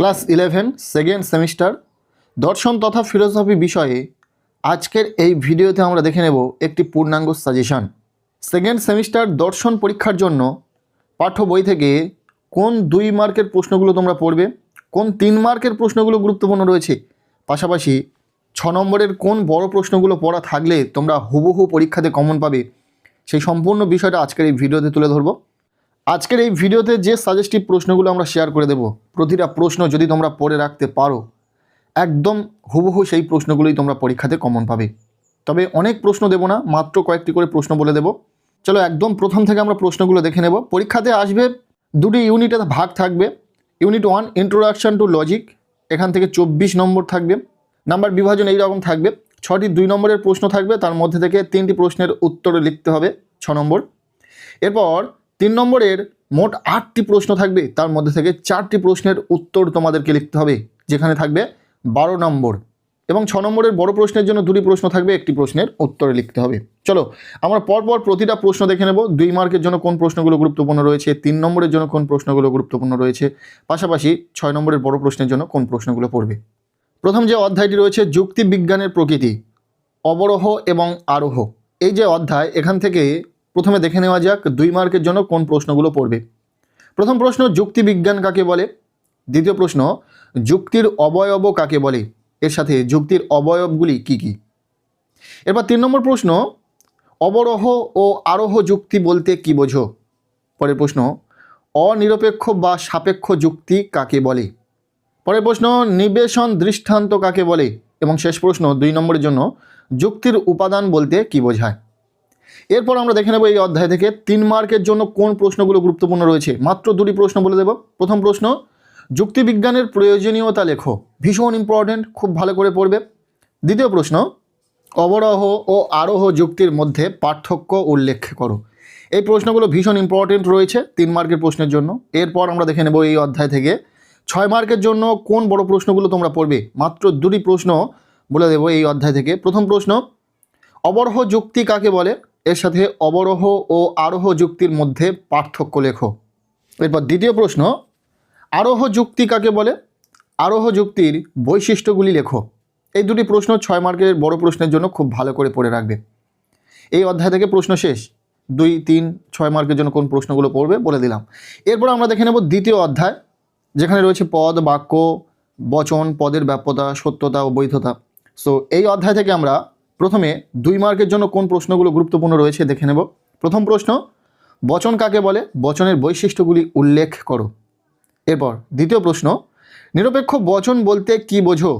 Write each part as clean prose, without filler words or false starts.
Class 11 second semester দর্শন তথা philosophy বিষয়ে আজকের এই ভিডিওতে আমরা দেখে নেব একটি পূর্ণাঙ্গ সাজেশন। সেকেন্ড সেমিস্টার দর্শন পরীক্ষার জন্য পাঠ্য বই থেকে কোন 2 মার্কের প্রশ্নগুলো তোমরা পড়বে, কোন 3 মার্কের প্রশ্নগুলো গুরুত্বপূর্ণ রয়েছে, পাশাপাশি 6 নম্বরের কোন বড় প্রশ্নগুলো পড়া থাকলে তোমরা হুবহু পরীক্ষাতে কমন পাবে, সেই সম্পূর্ণ বিষয়টা আজকের এই ভিডিওতে তুলে ধরব। আজকের এই ভিডিওতে যে সাজেস্টিভ প্রশ্নগুলো আমরা শেয়ার করে দেব, প্রতিটা প্রশ্ন যদি তোমরা পড়ে রাখতে পারো একদম হুবহু সেই প্রশ্নগুলোই তোমরা পরীক্ষাতে কমন পাবে। তবে অনেক প্রশ্ন দেব না, মাত্র কয়েকটি করে প্রশ্ন বলে দেব। চলো একদম প্রথম থেকে আমরা প্রশ্নগুলো দেখে নেব। পরীক্ষাতে আসবে 2টি ইউনিটে ভাগ থাকবে। ইউনিট 1 ইন্ট্রোডাকশন টু লজিক, এখান থেকে 24 নম্বর থাকবে। নাম্বার বিভাজন এইরকম থাকবে, 6টি 2 নম্বরের প্রশ্ন থাকবে, তার মধ্যে থেকে 3টি প্রশ্নের উত্তর লিখতে হবে 6 নম্বর। এরপর 3 নম্বরের মোট 8টি প্রশ্ন থাকবে, তার মধ্যে থেকে 4টি প্রশ্নের উত্তর তোমাদেরকে লিখতে হবে, যেখানে থাকবে 12 নম্বর। এবং 6 নম্বরের বড় প্রশ্নের জন্য 2টি প্রশ্ন থাকবে, একটি প্রশ্নের উত্তর লিখতে হবে। চলো আমরা পরপর প্রতিটা প্রশ্ন দেখে নেব। 2 মার্কের জন্য কোন প্রশ্নগুলো গুরুত্বপূর্ণ রয়েছে, 3 নম্বরের জন্য কোন প্রশ্নগুলো গুরুত্বপূর্ণ রয়েছে, পাশাপাশি 6 নম্বরের বড় প্রশ্নের জন্য কোন প্রশ্নগুলো পড়বে। প্রথম যে অধ্যায়টি রয়েছে যুক্তিবিজ্ঞানের প্রকৃতি, অবরোহ এবং আরোহ, এই যে অধ্যায়, এখান থেকে প্রথমে দেখে নেওয়া যাক 2 মার্কের জন্য কোন প্রশ্নগুলো পড়বে। প্রথম প্রশ্ন যুক্তিবিজ্ঞান কাকে বলে। দ্বিতীয় প্রশ্ন যুক্তির অবয়ব কাকে বলে, এর সাথে যুক্তির অবয়বগুলি কি কি। এরপর 3 নম্বর প্রশ্ন অবরোহ ও আরোহ যুক্তি বলতে কি বোঝো। পরের প্রশ্ন অনিরপেক্ষ বা সাপেক্ষ যুক্তি কাকে বলে। পরের প্রশ্ন নিবেশন দৃষ্টান্ত কাকে বলে। এবং শেষ প্রশ্ন 2 নম্বরের জন্য যুক্তির উপাদান বলতে কি বোঝায়। এরপর আমরা দেখে নেব এই অধ্যায় থেকে 3 মার্কের জন্য কোন প্রশ্নগুলো গুরুত্বপূর্ণ রয়েছে। মাত্র 2টি প্রশ্ন বলে দেব। প্রথম প্রশ্ন যুক্তিবিজ্ঞানের প্রয়োজনীয়তা লেখো, ভীষণ ইম্পর্টেন্ট, খুব ভালো করে পড়বে। দ্বিতীয় প্রশ্ন অবরোহ ও আরোহ যুক্তির মধ্যে পার্থক্য উল্লেখ করো। এই প্রশ্নগুলো ভীষণ ইম্পর্টেন্ট রয়েছে 3 মার্কের প্রশ্নের জন্য। এরপর আমরা দেখে নেব এই অধ্যায় থেকে 6 মার্কের জন্য কোন বড় প্রশ্নগুলো তোমরা পড়বে। মাত্র 2টি প্রশ্ন বলে দেব এই অধ্যায় থেকে। প্রথম প্রশ্ন অবরোহ যুক্তি কাকে বলে, এর সাথে অবরোহ ও আরোহ যুক্তির মধ্যে পার্থক্য লেখো। এরপর দ্বিতীয় প্রশ্ন আরোহ যুক্তি কাকে বলে, আরোহ যুক্তির বৈশিষ্ট্যগুলি লেখো। এই 2টি প্রশ্ন 6 মার্কের বড় প্রশ্নের জন্য খুব ভালো করে পড়ে রাখবে। এই অধ্যায় থেকে প্রশ্ন শেষ। 2, 3, 6 মার্কের জন্য কোন প্রশ্নগুলো পড়বে বলে দিলাম। এরপর আমরা দেখে নেব দ্বিতীয় অধ্যায়, যেখানে রয়েছে পদ, বাক্য, বচন, পদের ব্যাপ্যতা, সত্যতা ও বৈধতা। সো এই অধ্যায় থেকে আমরা প্রথমে 2 মার্কের জন্য কোন প্রশ্নগুলো গুরুত্বপূর্ণ রয়েছে দেখে নেব। প্রথম প্রশ্ন বচন কাকে বলে, বচনের বৈশিষ্ট্যগুলি উল্লেখ করো। এরপর দ্বিতীয় প্রশ্ন নিরপেক্ষ বচন বলতে কি বোঝো,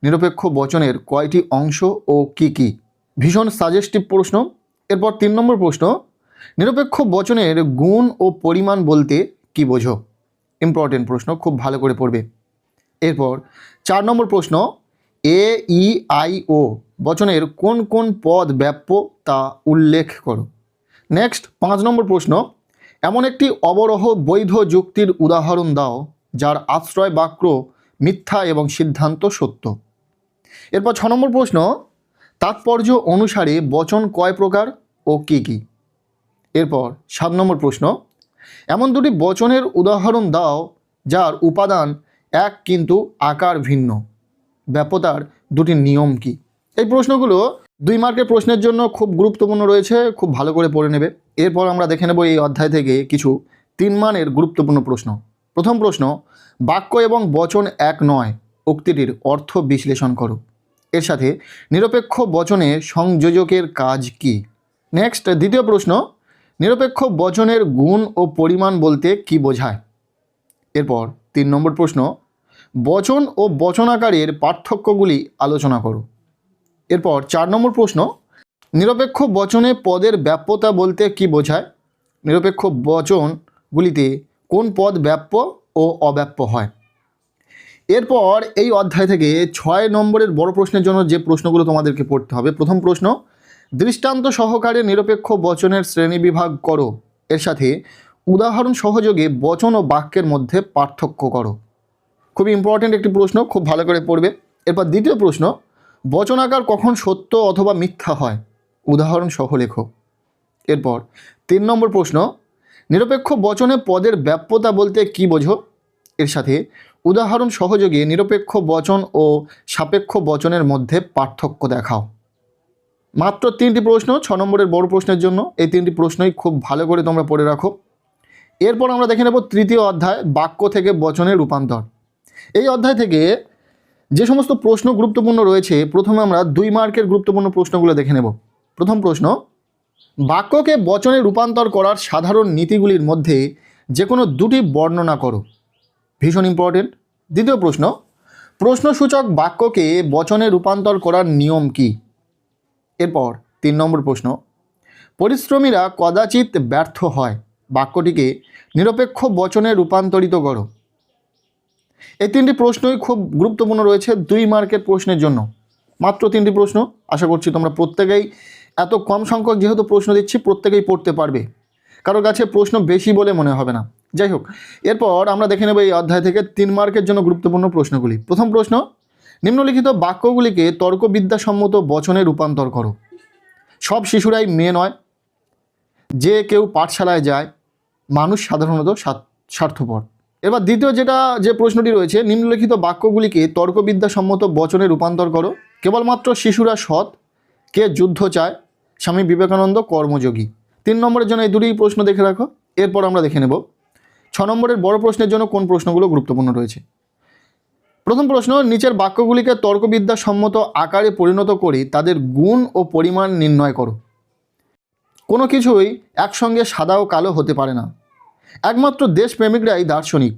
নিরপেক্ষ বচনের কয়টি অংশ ও কি কি। ভীষণ সাজেস্টিভ প্রশ্ন। এরপর 3 নম্বর প্রশ্ন নিরপেক্ষ বচনের গুণ ও পরিমাণ বলতে কি বোঝো। ইম্পর্টেন্ট প্রশ্ন, খুব ভালো করে পড়বে। এরপর 4 নম্বর প্রশ্ন এ ই আই ও বচনের কোন কোন পদ ব্যাপ্য তা উল্লেখ করো। নেক্সট 5 নম্বর প্রশ্ন এমন একটি অবরোহ বৈধ যুক্তির উদাহরণ দাও যার আশ্রয় বাক্য মিথ্যা এবং সিদ্ধান্ত সত্য। এরপর 6 নম্বর প্রশ্ন তাৎপর্য অনুসারে বচন কয় প্রকার ও কি কি। এরপর 7 নম্বর প্রশ্ন এমন 2টি বচনের উদাহরণ দাও যার উপাদান এক কিন্তু আকার ভিন্ন, ব্যাপ্যতার 2টি নিয়ম কি। এই প্রশ্নগুলো 2 মার্কের প্রশ্নের জন্য খুব গুরুত্বপূর্ণ রয়েছে, খুব ভালো করে পড়ে নেবে। এরপর আমরা দেখে নেব এই অধ্যায় থেকে কিছু 3 মানের গুরুত্বপূর্ণ প্রশ্ন। প্রথম প্রশ্ন বাক্য এবং বচন এক নয় উক্তিটির অর্থ বিশ্লেষণ করো। এর সাথে নিরপেক্ষ বচনে সংযোজকের কাজ কি। নেক্সট দ্বিতীয় প্রশ্ন নিরপেক্ষ বচনের গুণ ও পরিমাণ বলতে কি বোঝায়। এরপর 3 নম্বর প্রশ্ন বচন ও বচনাকারের পার্থক্যগুলি আলোচনা করো। এরপর 4 নম্বর প্রশ্ন নিরপেক্ষ বচনে পদের ব্যাপ্যতা বলতে কি বোঝায়, নিরপেক্ষ বচনগুলিতে কোন পদ ব্যাপ্য ও অব্যাপ্য হয়। এরপর এই অধ্যায় থেকে 6 নম্বরের বড় প্রশ্নের জন্য যে প্রশ্নগুলো তোমাদেরকে পড়তে হবে। প্রথম প্রশ্ন দৃষ্টান্ত সহকারে নিরপেক্ষ বচনের শ্রেণীবিভাগ করো, এর সাথে উদাহরণ সহযোগে বচন ও বাক্যের মধ্যে পার্থক্য করো। খুবই ইম্পর্টেন্ট একটি প্রশ্ন, খুব ভালো করে পড়বে। এরপর দ্বিতীয় প্রশ্ন বচনাকার কখন সত্য অথবা মিথ্যা হয়, উদাহরণ সহ লেখো। এরপর 3 নম্বর প্রশ্ন নিরপেক্ষ বচনে পদের ব্যাপ্যতা বলতে কি বোঝো, এর সাথে উদাহরণ সহযোগে নিরপেক্ষ বচন ও সাপেক্ষ বচনের মধ্যে পার্থক্য দেখাও। মাত্র 3টি প্রশ্ন 6 নম্বরের বড় প্রশ্নের জন্য। এই 3টি প্রশ্নই খুব ভালো করে তোমরা পড়ে রাখো। এরপর আমরা দেখে নেব তৃতীয় অধ্যায়, বাক্য থেকে বচনের রূপান্তর। এই অধ্যায় থেকে যে সমস্ত প্রশ্ন গুরুত্বপূর্ণ রয়েছে, প্রথমে আমরা 2 মার্কের গুরুত্বপূর্ণ প্রশ্নগুলো দেখে নেব। প্রথম প্রশ্ন, বাক্যকে বচনে রূপান্তর করার সাধারণ নীতিগুলির মধ্যে যে কোনো 2টি বর্ণনা করো। ভীষণ ইম্পর্টেন্ট। দ্বিতীয় প্রশ্ন, প্রশ্নসূচক বাক্যকে বচনে রূপান্তর করার নিয়ম কি? এরপর 3 নম্বর প্রশ্ন, পরিশ্রমীরা কদাচিৎ ব্যর্থ হয়, বাক্যটিকে নিরপেক্ষ বচনে রূপান্তরিত করো। এই 3টি প্রশ্নই খুব গুরুত্বপূর্ণ রয়েছে 2 মার্কের প্রশ্নের জন্য। মাত্র 3টি প্রশ্ন, আশা করছি তোমরা প্রত্যেকেই, এত কম সংখ্যক যেহেতু প্রশ্ন দিচ্ছি, প্রত্যেকেই পড়তে পারবে, কারোর কাছে প্রশ্ন বেশি বলে মনে হবে না। যাই হোক, এরপর আমরা দেখে নেব এই অধ্যায় থেকে 3 মার্কের জন্য গুরুত্বপূর্ণ প্রশ্নগুলি। প্রথম প্রশ্ন, নিম্নলিখিত বাক্যগুলিকে তর্কবিদ্যাসম্মত বচনে রূপান্তর করো। সব শিশুরাই মেয়ে নয়, যে কেউ পাঠশালায় যায়, মানুষ সাধারণত স্বার্থপর। এবার দ্বিতীয় যে প্রশ্নটি রয়েছে, নিম্নলিখিত বাক্যগুলিকে তর্কবিদ্যাসম্মত বচনে রূপান্তর করো। কেবলমাত্র শিশুরা সৎ, কে যুদ্ধ চায়, স্বামী বিবেকানন্দ কর্মযোগী। 3 নম্বরের জন্য এই 2টি প্রশ্ন দেখে রাখো। এরপর আমরা দেখে নেব 6 নম্বরের বড় প্রশ্নের জন্য কোন প্রশ্নগুলো গুরুত্বপূর্ণ রয়েছে। প্রথম প্রশ্ন, নিচের বাক্যগুলিকে তর্কবিদ্যাসম্মত আকারে পরিণত করে তাদের গুণ ও পরিমাণ নির্ণয় করো। কোনো কিছুই একসঙ্গে সাদা ও কালো হতে পারে না। একমাত্র দেশপ্রেমিকরাই দার্শনিক।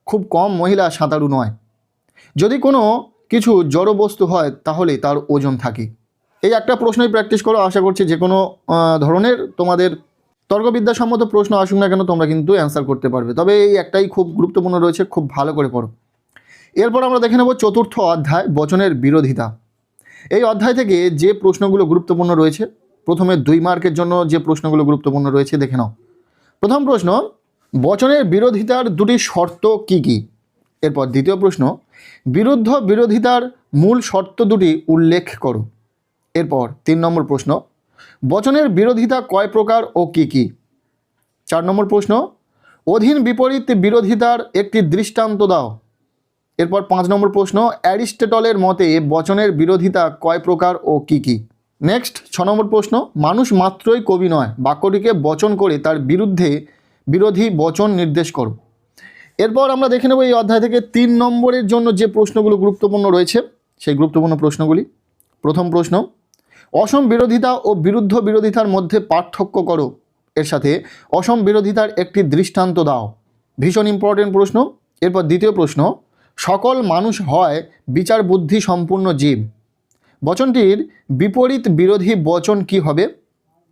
খুব কম মহিলা সাঁতারু নয়। যদি কোনো কিছু জড় বস্তু হয় তাহলে তার ওজন থাকে। এই একটা প্রশ্নই প্র্যাকটিস করো, আশা করছি যে কোনো ধরনের তোমাদের তর্কবিদ্যাসম্মত প্রশ্ন আসুক না কেন তোমরা কিন্তু অ্যান্সার করতে পারবে। তবে এই একটাই খুব গুরুত্বপূর্ণ রয়েছে, খুব ভালো করে পড়ো। এরপর আমরা দেখে নেব 4র্থ অধ্যায়, বচনের বিরোধিতা। এই অধ্যায় থেকে যে প্রশ্নগুলো গুরুত্বপূর্ণ রয়েছে, প্রথমে 2 মার্কের জন্য যে প্রশ্নগুলো গুরুত্বপূর্ণ রয়েছে দেখে নাও। প্রথম প্রশ্ন, বচনের বিরোধিতার 2টি শর্ত কি কি? এরপর দ্বিতীয় প্রশ্ন, বিরোধিতার মূল শর্ত 2টি উল্লেখ করো। এরপর 3 নম্বর প্রশ্ন, বচনের বিরোধিতা কয় প্রকার ও কি কি? 4 নম্বর প্রশ্ন, অধীন বিপরীত বিরোধিতার একটি দৃষ্টান্ত দাও। এরপর 5 নম্বর প্রশ্ন, অ্যারিস্টটলের মতে বচনের বিরোধিতা কয় প্রকার ও কি কি? নেক্সট 6 নম্বর প্রশ্ন, মানুষ মাত্রই কবি নয়, বাক্যটিকে বচন করে তার বিরোধী বচন নির্দেশ করো। এরপর আমরা দেখে নেব এই অধ্যায় থেকে 3 নম্বরের জন্য যে প্রশ্নগুলো গুরুত্বপূর্ণ রয়েছে, সেই গুরুত্বপূর্ণ প্রশ্নগুলি। প্রথম প্রশ্ন, অসম বিরোধিতা ও বিরুদ্ধ বিরোধিতার মধ্যে পার্থক্য করো, এর সাথে অসম বিরোধিতার একটি দৃষ্টান্ত দাও। ভীষণ ইম্পর্টেন্ট প্রশ্ন। এরপর দ্বিতীয় প্রশ্ন, সকল মানুষ হয় বিচার বুদ্ধি সম্পূর্ণ জীব, বচনটির বিপরীত বিরোধী বচন কি হবে?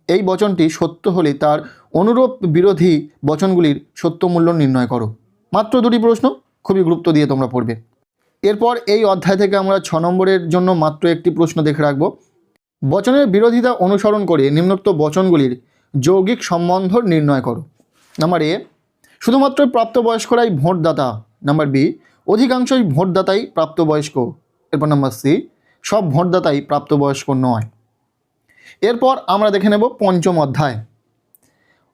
এই বচনটি সত্য হলে তার অনুরূপ বিরোধী বচনগুলির সত্য মূল্য নির্ণয় করো। মাত্র 2টি প্রশ্ন, খুবই গুরুত্ব দিয়ে তোমরা পড়বে। এরপর এই অধ্যায় থেকে আমরা 6 নম্বরের জন্য মাত্র একটি প্রশ্ন দেখে রাখব। বচনের বিরোধিতা অনুসরণ করে নিম্নোক্ত বচনগুলির যৌগিক সম্বন্ধ নির্ণয় করো। নাম্বার এ, শুধুমাত্র প্রাপ্তবয়স্করাই ভোটদাতা। নাম্বার বি, অধিকাংশই ভোটদাতাই প্রাপ্তবয়স্ক। এরপর নাম্বার সি, সব ভোটদাতাই প্রাপ্তবয়স্ক নয়। এরপর আমরা দেখে নেব 5ম অধ্যায়,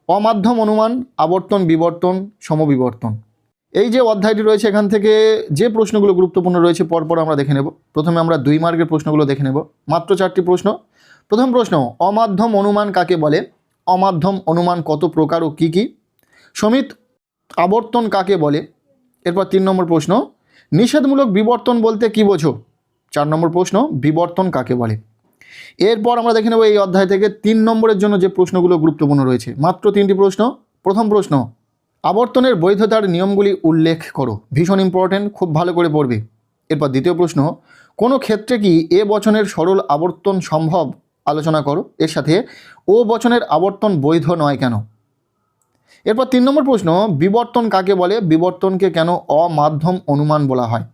অমাধ্যম অনুমান, আবর্তন বিবর্তন, সমবিবর্তন। এই যে অধ্যায়টি রয়েছে, এখান থেকে যে প্রশ্নগুলো গুরুত্বপূর্ণ রয়েছে পরপর আমরা দেখে নেব। প্রথমে আমরা 2 মার্কের প্রশ্নগুলো দেখে নেব। মাত্র 4টি প্রশ্ন। প্রথম প্রশ্ন, অমাধ্যম অনুমান কাকে বলে? অমাধ্যম অনুমান কত প্রকার ও কি কি? সমিত আবর্তন কাকে বলে? এরপর 3 নম্বর প্রশ্ন, নিষেধমূলক বিবর্তন বলতে কি বোঝো? 4 নম্বর প্রশ্ন, বিবর্তন কাকে বলে? এরপর আমরা দেখে নেব এই অধ্যায় থেকে 3 নম্বরের জন্য যে প্রশ্নগুলো গুরুত্বপূর্ণ রয়েছে। মাত্র 3টি প্রশ্ন। প্রথম প্রশ্ন, আবর্তনের বৈধতার নিয়মগুলি উল্লেখ করো। ভীষণ ইম্পর্টেন্ট, খুব ভালো করে পড়বে। এরপর দ্বিতীয় প্রশ্ন, কোনো ক্ষেত্রে কি এ বচনের সরল আবর্তন সম্ভব? আলোচনা করো। এর সাথে ও বচনের আবর্তন বৈধ নয় কেন? এরপর 3 নম্বর প্রশ্ন, বিবর্তন কাকে বলে? বিবর্তনকে কেন অমাধ্যম অনুমান বলা হয়?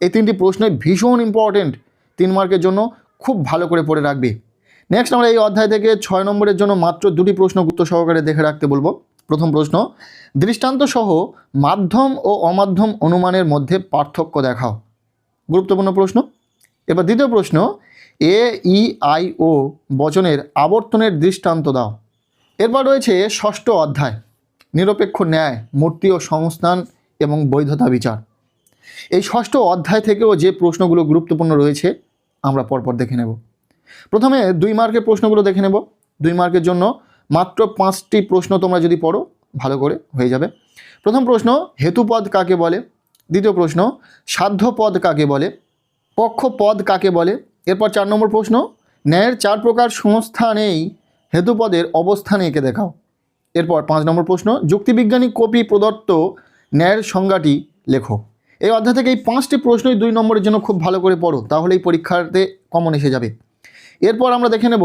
এই 3টি প্রশ্নই ভীষণ ইম্পর্টেন্ট, 3 মার্কের জন্য খুব ভালো করে পড়ে রাখবে। নেক্সট আমরা এই অধ্যায় থেকে 6 নম্বরের জন্য মাত্র 2টি প্রশ্ন গুরুত্ব সহকারে দেখে রাখতে বলবো। প্রথম প্রশ্ন, দৃষ্টান্ত সহ মাধ্যম ও অমাধ্যম অনুমানের মধ্যে পার্থক্য দেখাও। গুরুত্বপূর্ণ প্রশ্ন। এবার দ্বিতীয় প্রশ্ন, এ ই আই ও বচনের আবর্তনের দৃষ্টান্ত দাও। এরপর রয়েছে 6ষ্ঠ অধ্যায়, নিরপেক্ষ ন্যায়, মূর্তি ও সংস্থান এবং বৈধতা বিচার। এই ষষ্ঠ অধ্যায় থেকেও যে প্রশ্নগুলো গুরুত্বপূর্ণ রয়েছে আমরা পরপর দেখে নেব। প্রথমে 2 মার্কের প্রশ্নগুলো দেখে নেব। 2 মার্কের জন্য মাত্র 5টি প্রশ্ন তোমরা যদি পড়ো ভালো করে হয়ে যাবে। প্রথম প্রশ্ন, হেতুপদ কাকে বলে? দ্বিতীয় প্রশ্ন, সাধ্যপদ কাকে বলে? পক্ষপদ কাকে বলে? এরপর 4 নম্বর প্রশ্ন, ন্যায়ের 4 প্রকার সংস্থানেই হেতুপদের অবস্থান এঁকে দেখাও। এরপর 5 নম্বর প্রশ্ন, যুক্তিবিজ্ঞানী কপি প্রদত্ত ন্যায়ের সংজ্ঞাটি লেখো। এই অধ্যায় থেকে এই 5টি প্রশ্নই 2 নম্বরের জন্য খুব ভালো করে পড়ো, তাহলেই পরীক্ষাতে কমন এসে যাবে। এরপর আমরা দেখে নেব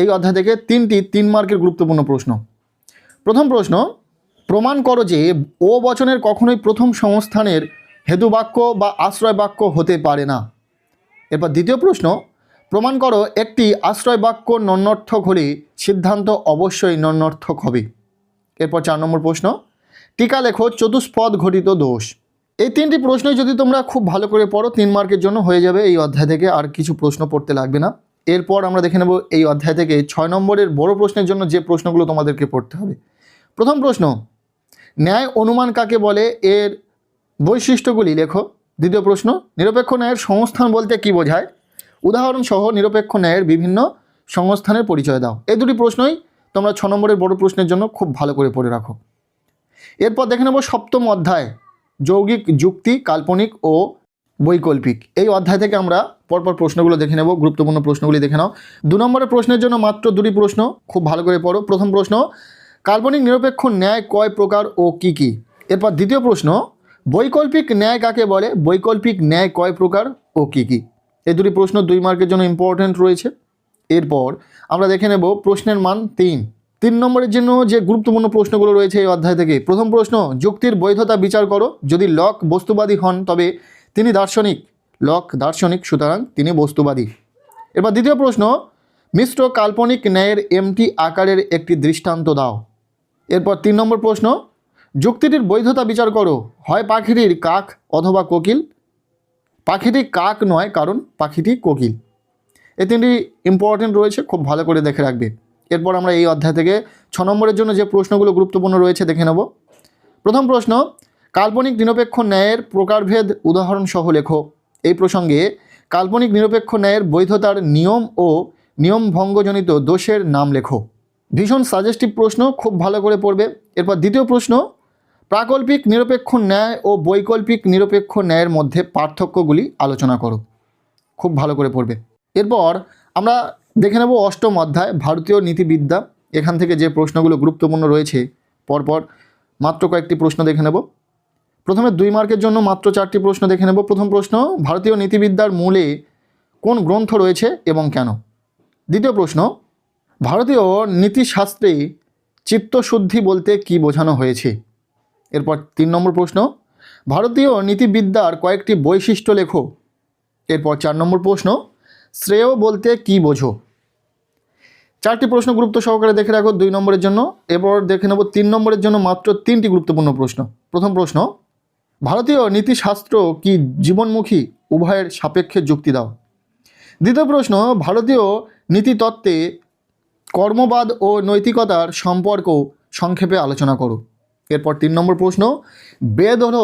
এই অধ্যায় থেকে 3টি 3 মার্কের গুরুত্বপূর্ণ প্রশ্ন। প্রথম প্রশ্ন, প্রমাণ করো যে ও বচনের কখনোই প্রথম সংস্থানের হেতুবাক্য বা আশ্রয় বাক্য হতে পারে না। এরপর দ্বিতীয় প্রশ্ন, প্রমাণ করো একটি আশ্রয় বাক্য নন্নর্থক হলে সিদ্ধান্ত অবশ্যই নন্নর্থক হবে। এরপর 4 নম্বর প্রশ্ন, টিকা লেখো চতুষ্পদ ঘটিত দোষ। এই 3টি প্রশ্নই যদি তোমরা খুব ভালো করে পড়ো 3 মার্কের জন্য হয়ে যাবে। এই অধ্যায় থেকে আর কিছু প্রশ্ন পড়তে লাগবে না। এরপর আমরা দেখে নেব এই অধ্যায় থেকে 6 নম্বরের বড় প্রশ্নের জন্য যে প্রশ্নগুলো তোমাদেরকে পড়তে হবে। প্রথম প্রশ্ন, ন্যায় অনুমান কাকে বলে? এর বৈশিষ্ট্যগুলি লেখো। দ্বিতীয় প্রশ্ন, নিরপেক্ষ ন্যায়ের সংস্থান বলতে কী বোঝায়? উদাহরণসহ নিরপেক্ষ ন্যায়ের বিভিন্ন সংস্থানের পরিচয় দাও। এই দুটি প্রশ্নই তোমরা 6 নম্বরের বড় প্রশ্নের জন্য খুব ভালো করে পড়ে রাখো। এরপর দেখে নেব 7ম অধ্যায়, যৌগিক যুক্তি, কাল্পনিক ও বৈকল্পিক। এই অধ্যায় থেকে আমরা পরপর প্রশ্নগুলো দেখে নেব, গুরুত্বপূর্ণ প্রশ্নগুলি দেখে নাও। 2 নম্বরের প্রশ্নের জন্য মাত্র 2টি প্রশ্ন, খুব ভালো করে পড়ো। প্রথম প্রশ্ন, কাল্পনিক নিরপেক্ষ ন্যায় কয় প্রকার ও কি কি? এরপর দ্বিতীয় প্রশ্ন, বৈকল্পিক ন্যায় কাকে বলে? বৈকল্পিক ন্যায় কয় প্রকার ও কি কি? এই দুটি প্রশ্ন 2 মার্কের জন্য ইম্পর্টেন্ট রয়েছে। এরপর আমরা দেখে নেব প্রশ্নের মান 3 নম্বরের জন্য যে গুরুত্বপূর্ণ প্রশ্নগুলো রয়েছে এই অধ্যায় থেকে। প্রথম প্রশ্ন, যুক্তির বৈধতা বিচার করো। যদি লক বস্তুবাদী হন তবে তিনি দার্শনিক। লক দার্শনিক, সুতরাং তিনি বস্তুবাদী। এরপর দ্বিতীয় প্রশ্ন, মিশ্র কাল্পনিক ন্যায়ের এমটি আকারের একটি দৃষ্টান্ত দাও। এরপর 3 নম্বর প্রশ্ন, যুক্তিটির বৈধতা বিচার করো। হয় পাখিটির কাক অথবা কোকিল। পাখিটি কাক নয়, কারণ পাখিটি কোকিল। এই 3টি ইম্পর্টেন্ট রয়েছে, খুব ভালো করে দেখে রাখবে। এরপর আমরা এই অধ্যায় থেকে 6 নম্বরের জন্য যে প্রশ্নগুলো গুরুত্বপূর্ণ রয়েছে দেখে নেব। প্রথম প্রশ্ন, কাল্পনিক নিরপেক্ষ ন্যায়ের প্রকারভেদ উদাহরণ সহ লেখো। এই প্রসঙ্গে কাল্পনিক নিরপেক্ষ ন্যায়ের বৈধতার নিয়ম ও নিয়ম ভঙ্গজনিত দোষের নাম লেখো। ভীষণ সাজেস্টিভ প্রশ্ন, খুব ভালো করে পড়বে। এরপর দ্বিতীয় প্রশ্ন, প্রাকল্পিক নিরপেক্ষ ন্যায় ও বৈকল্পিক নিরপেক্ষ ন্যায়ের মধ্যে পার্থক্যগুলি আলোচনা করো। খুব ভালো করে পড়বে। এরপর আমরা দেখে নেব 8ম অধ্যায়, ভারতীয় নীতিবিদ্যা। এখান থেকে যে প্রশ্নগুলো গুরুত্বপূর্ণ রয়েছে পরপর মাত্র কয়েকটি প্রশ্ন দেখে নেব। প্রথমে 2 মার্কের জন্য মাত্র 4টি প্রশ্ন দেখে নেব। প্রথম প্রশ্ন, ভারতীয় নীতিবিদ্যার মূলে কোন গ্রন্থ রয়েছে এবং কেন? দ্বিতীয় প্রশ্ন, ভারতীয় নীতিশাস্ত্রে চিত্তশুদ্ধি বলতে কি বোঝানো হয়েছে? এরপর 3 নম্বর প্রশ্ন, ভারতীয় নীতিবিদ্যার কয়েকটি বৈশিষ্ট্য লেখো। এরপর 4 নম্বর প্রশ্ন, শ্রেয় বলতে কি বোঝো? 4টি প্রশ্ন গুরুত্ব সহকারে দেখে রাখো 2 নম্বরের জন্য। এরপর দেখে নেব 3 নম্বরের জন্য মাত্র 3টি গুরুত্বপূর্ণ প্রশ্ন। প্রথম প্রশ্ন, ভারতীয় নীতিশাস্ত্র কি জীবনমুখী? উভয়ের সাপেক্ষে যুক্তি দাও। দ্বিতীয় প্রশ্ন, ভারতীয় নীতিতত্ত্বে কর্মবাদ ও নৈতিকতার সম্পর্ক সংক্ষেপে আলোচনা করো। এরপর 3 নম্বর প্রশ্ন, বেদ হলো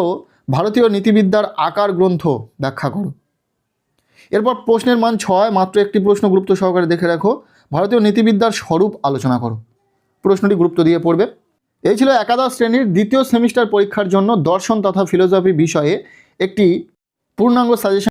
ভারতীয় নীতিবিদ্যার আকার গ্রন্থ, ব্যাখ্যা করো। এরপর প্রশ্নের মান 6, মাত্র একটি প্রশ্ন গুরুত্ব সহকারে দেখে রাখো। ভারতীয় নীতিবিদ্যার স্বরূপ আলোচনা করো। প্রশ্নটি গুরুত্ব দিয়ে পড়বে। এই ছিল একাদশ শ্রেণীর 2য় সেমিস্টার পরীক্ষার জন্য দর্শন তথা ফিলোসফি বিষয়ে একটি পূর্ণাঙ্গ সাজেশন।